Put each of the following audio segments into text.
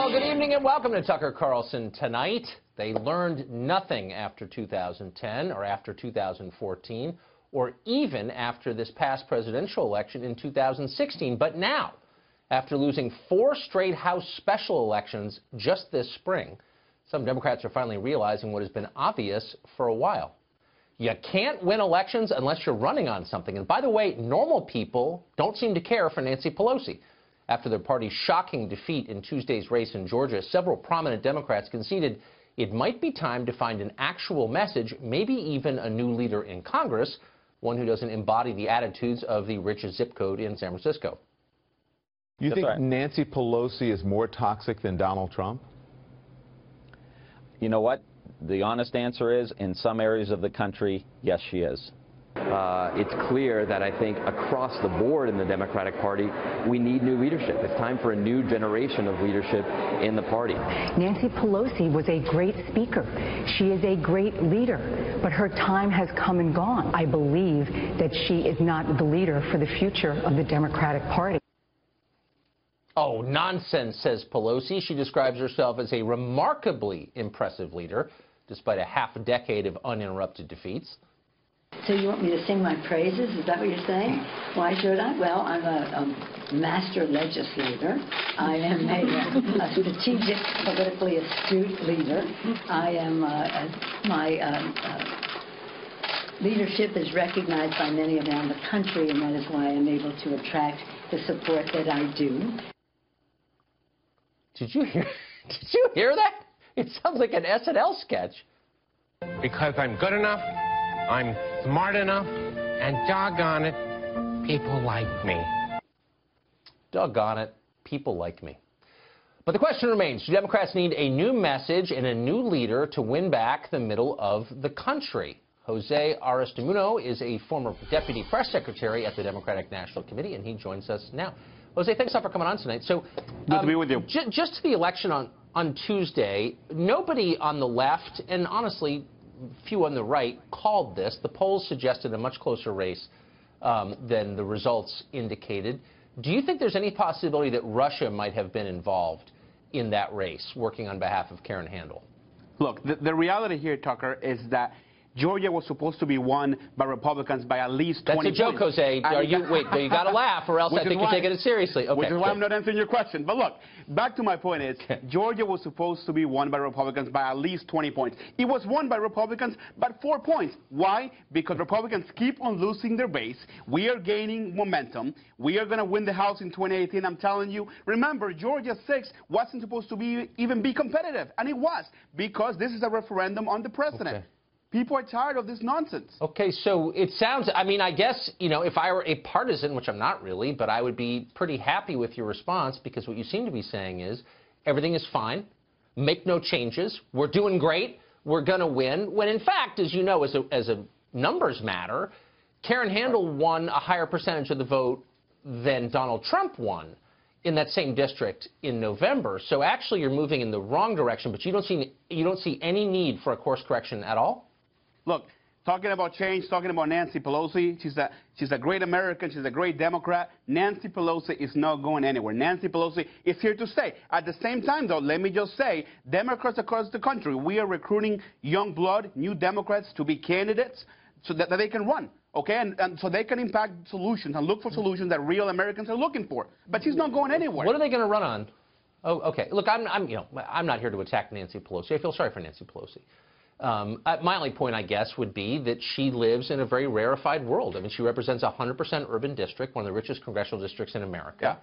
Well, good evening and welcome to Tucker Carlson Tonight. They learned nothing after 2010 or after 2014 or even after this past presidential election in 2016. But now, after losing 4 straight House special elections just this spring, some Democrats are finally realizing what has been obvious for a while. You can't win elections unless you're running on something. And by the way, normal people don't seem to care for Nancy Pelosi. After their party's shocking defeat in Tuesday's race in Georgia, several prominent Democrats conceded it might be time to find an actual message, maybe even a new leader in Congress, one who doesn't embody the attitudes of the richest zip code in San Francisco. You think Nancy Pelosi is more toxic than Donald Trump? You know what? The honest answer is, in some areas of the country, yes, she is. It's clear that I think across the board in the Democratic Party, we need new leadership. It's time for a new generation of leadership in the party. Nancy Pelosi was a great speaker. She is a great leader, but her time has come and gone. I believe that she is not the leader for the future of the Democratic Party. Oh, nonsense, says Pelosi. She describes herself as a remarkably impressive leader, despite a half-decade of uninterrupted defeats. So you want me to sing my praises? Is that what you're saying? Why should I? Well, I'm a master legislator. I am a strategic, politically astute leader. I am my leadership is recognized by many around the country, and that is why I'm able to attract the support that I do. Did you hear that? It sounds like an SNL sketch. Because I'm good enough, I'm smart enough, and doggone it, people like me. Doggone it, people like me. But the question remains, do Democrats need a new message and a new leader to win back the middle of the country? Jose Aristimuño is a former deputy press secretary at the Democratic National Committee, and he joins us now. Jose, thanks a lot for coming on tonight. So, good to be with you. Just to the election on Tuesday, nobody on the left, and honestly, few on the right, called this. The polls suggested a much closer race than the results indicated. Do you think there's any possibility that Russia might have been involved in that race, working on behalf of Karen Handel? Look, the reality here, Tucker, is that Georgia was supposed to be won by Republicans by at least 20 points. That's a joke, Jose. Wait, you got to laugh, or else I think you're taking it seriously. Okay, which is why I'm not answering your question. But look, back to my point is, Georgia was supposed to be won by Republicans by at least 20 points. It was won by Republicans by 4 points. Why? Because Republicans keep on losing their base. We are gaining momentum. We are going to win the House in 2018. I'm telling you. Remember, Georgia 6 wasn't supposed to even be competitive, and it was, because this is a referendum on the president. Okay. People are tired of this nonsense. Okay, so it sounds, I mean, I guess, you know, if I were a partisan, which I'm not really, but I would be pretty happy with your response, because what you seem to be saying is everything is fine, make no changes, we're doing great, we're going to win, when in fact, as you know, as a numbers matter, Karen Handel won a higher percentage of the vote than Donald Trump won in that same district in November. So actually you're moving in the wrong direction, but you don't see any need for a course correction at all? Look, talking about change, talking about Nancy Pelosi, she's a great American, she's a great Democrat. Nancy Pelosi is not going anywhere. Nancy Pelosi is here to stay. At the same time, though, let me just say, Democrats across the country, we are recruiting young blood, new Democrats to be candidates so that they can run, okay? And so they can impact solutions and look for solutions that real Americans are looking for. But she's not going anywhere. What are they going to run on? Oh, okay. Look, I'm not here to attack Nancy Pelosi. I feel sorry for Nancy Pelosi. My only point, I guess, would be that she lives in a very rarefied world. I mean, she represents a 100% urban district, one of the richest congressional districts in America.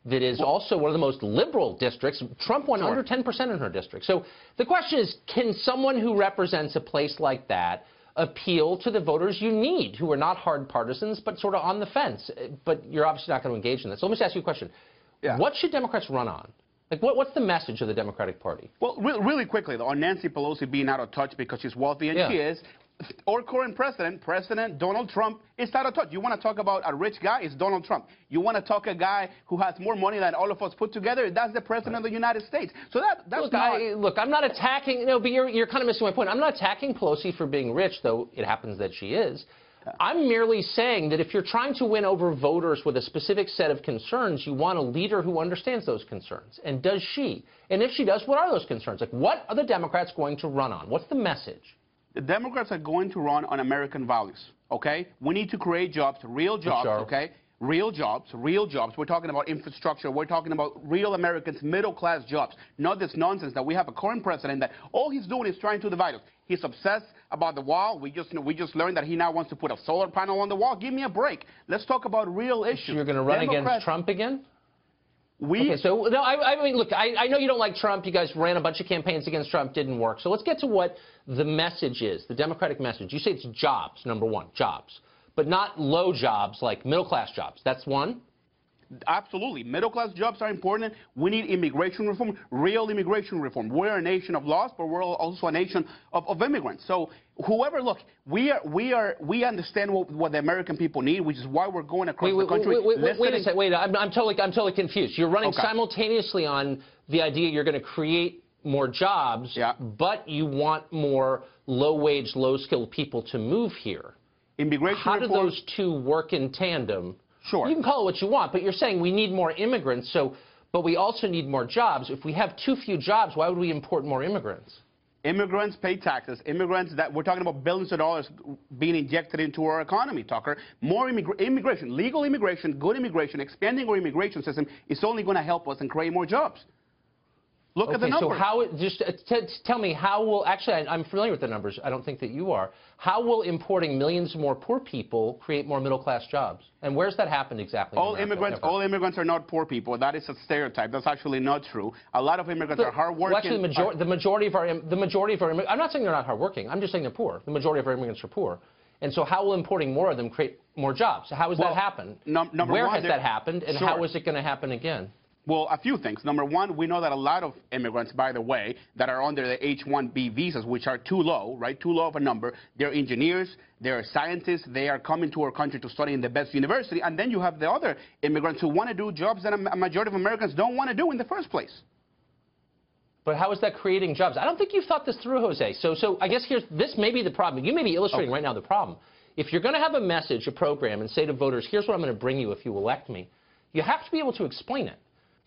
Yeah. That is also one of the most liberal districts. Trump won under 10% in her district. So the question is, can someone who represents a place like that appeal to the voters you need, who are not hard partisans, but sort of on the fence? But you're obviously not going to engage in that. So let me just ask you a question. Yeah. What should Democrats run on? Like, what's the message of the Democratic Party? Well, really quickly, though, on Nancy Pelosi being out of touch because she's wealthy, and she is, our current President Donald Trump, is out of touch. You want to talk about a rich guy? It's Donald Trump. You want to talk a guy who has more money than all of us put together? That's the President of the United States. So that's look, I'm not attacking, but you're kind of missing my point. I'm not attacking Pelosi for being rich, though it happens that she is. I'm merely saying that if you're trying to win over voters with a specific set of concerns, you want a leader who understands those concerns. And does she? And if she does, what are those concerns? Like, what are the Democrats going to run on? What's the message? The Democrats are going to run on American values, okay? We need to create jobs, real jobs, okay? Real jobs, real jobs. We're talking about infrastructure. We're talking about real Americans, middle-class jobs. Not this nonsense that we have a current president that all he's doing is trying to divide us. He's obsessed about the wall. We just learned that he now wants to put a solar panel on the wall. Give me a break. Let's talk about real issues. So you're going to run against Trump again? Okay, so no, I mean, look, I know you don't like Trump. You guys ran a bunch of campaigns against Trump, didn't work. So let's get to what the message is, the Democratic message. You say it's jobs, number one, jobs, but not low jobs like middle-class jobs. That's one. Absolutely. Middle-class jobs are important. We need immigration reform, real immigration reform. We're a nation of laws, but we're also a nation of immigrants. So whoever, look, we understand what the American people need, which is why we're going across the country. Wait a second. Wait, I'm totally confused. You're running simultaneously on the idea you're going to create more jobs, but you want more low-wage, low-skilled people to move here. Immigration How do those two work in tandem? Sure. You can call it what you want, but you're saying we need more immigrants, but we also need more jobs. If we have too few jobs, why would we import more immigrants? Immigrants pay taxes. Immigrants, that we're talking about billions of dollars being injected into our economy, Tucker. More immigration, legal immigration, good immigration, expanding our immigration system is only going to help us and create more jobs. Look at the numbers. So how, just tell me, how will, actually, I'm familiar with the numbers. I don't think that you are. How will importing millions more poor people create more middle-class jobs? And where's that happened exactly? All immigrants are not poor people. That is a stereotype. That's actually not true. A lot of immigrants are hardworking. Well, actually, the majority of our immigrants, I'm not saying they're not hardworking. I'm just saying they're poor. The majority of our immigrants are poor. And so how will importing more of them create more jobs? How has that happened? Where has that happened, and how is it going to happen again? Well, a few things. Number one, we know that a lot of immigrants, by the way, that are under the H-1B visas, which are too low, right, too low of a number, they're engineers, they're scientists, they are coming to our country to study in the best university, and then you have the other immigrants who want to do jobs that a majority of Americans don't want to do in the first place. But how is that creating jobs? I don't think you've thought this through, Jose. So I guess this may be the problem. You may be illustrating right now the problem. If you're going to have a message, a program, and say to voters, here's what I'm going to bring you if you elect me, you have to be able to explain it.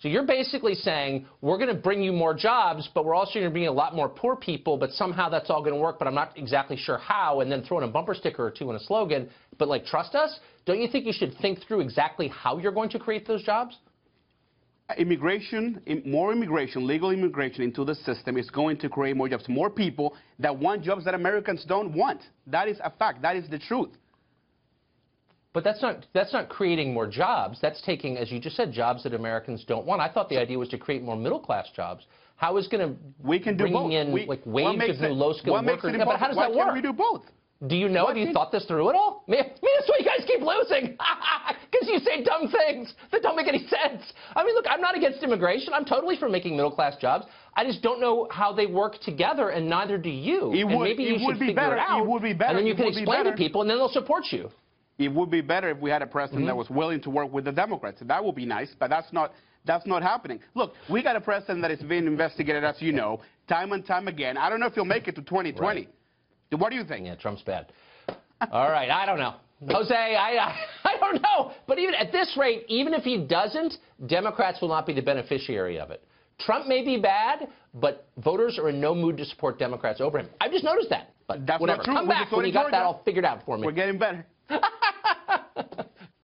So you're basically saying, we're going to bring you more jobs, but we're also going to bring you a lot more poor people, but somehow that's all going to work, but I'm not exactly sure how, and then throw in a bumper sticker or two and a slogan, but like, trust us? Don't you think you should think through exactly how you're going to create those jobs? More immigration, legal immigration into the system is going to create more jobs, more people that want jobs that Americans don't want. That is a fact. That is the truth. But that's not creating more jobs. That's taking, as you just said, jobs that Americans don't want. I thought the idea was to create more middle-class jobs. How is going to bringing in like waves of new low-skilled workers? Yeah, but how does that work? Why can't we do both? Do you know? Have you thought this through at all? Man, that's why you guys keep losing. Because you say dumb things that don't make any sense. I mean, look, I'm not against immigration. I'm totally for making middle-class jobs. I just don't know how they work together, and neither do you. Maybe you should figure it out. It would be better. And then you can explain to people, and then they'll support you. It would be better if we had a president that was willing to work with the Democrats. That would be nice, but that's not happening. Look, we got a president that is being investigated, as you know, time and time again. I don't know if he'll make it to 2020. Right. What do you think? Yeah, Trump's bad. All right, I don't know. Jose, I don't know. But even at this rate, even if he doesn't, Democrats will not be the beneficiary of it. Trump may be bad, but voters are in no mood to support Democrats over him. I've just noticed that. But that's whatever. Not true. Come back when you got that all figured out for me. We're getting better.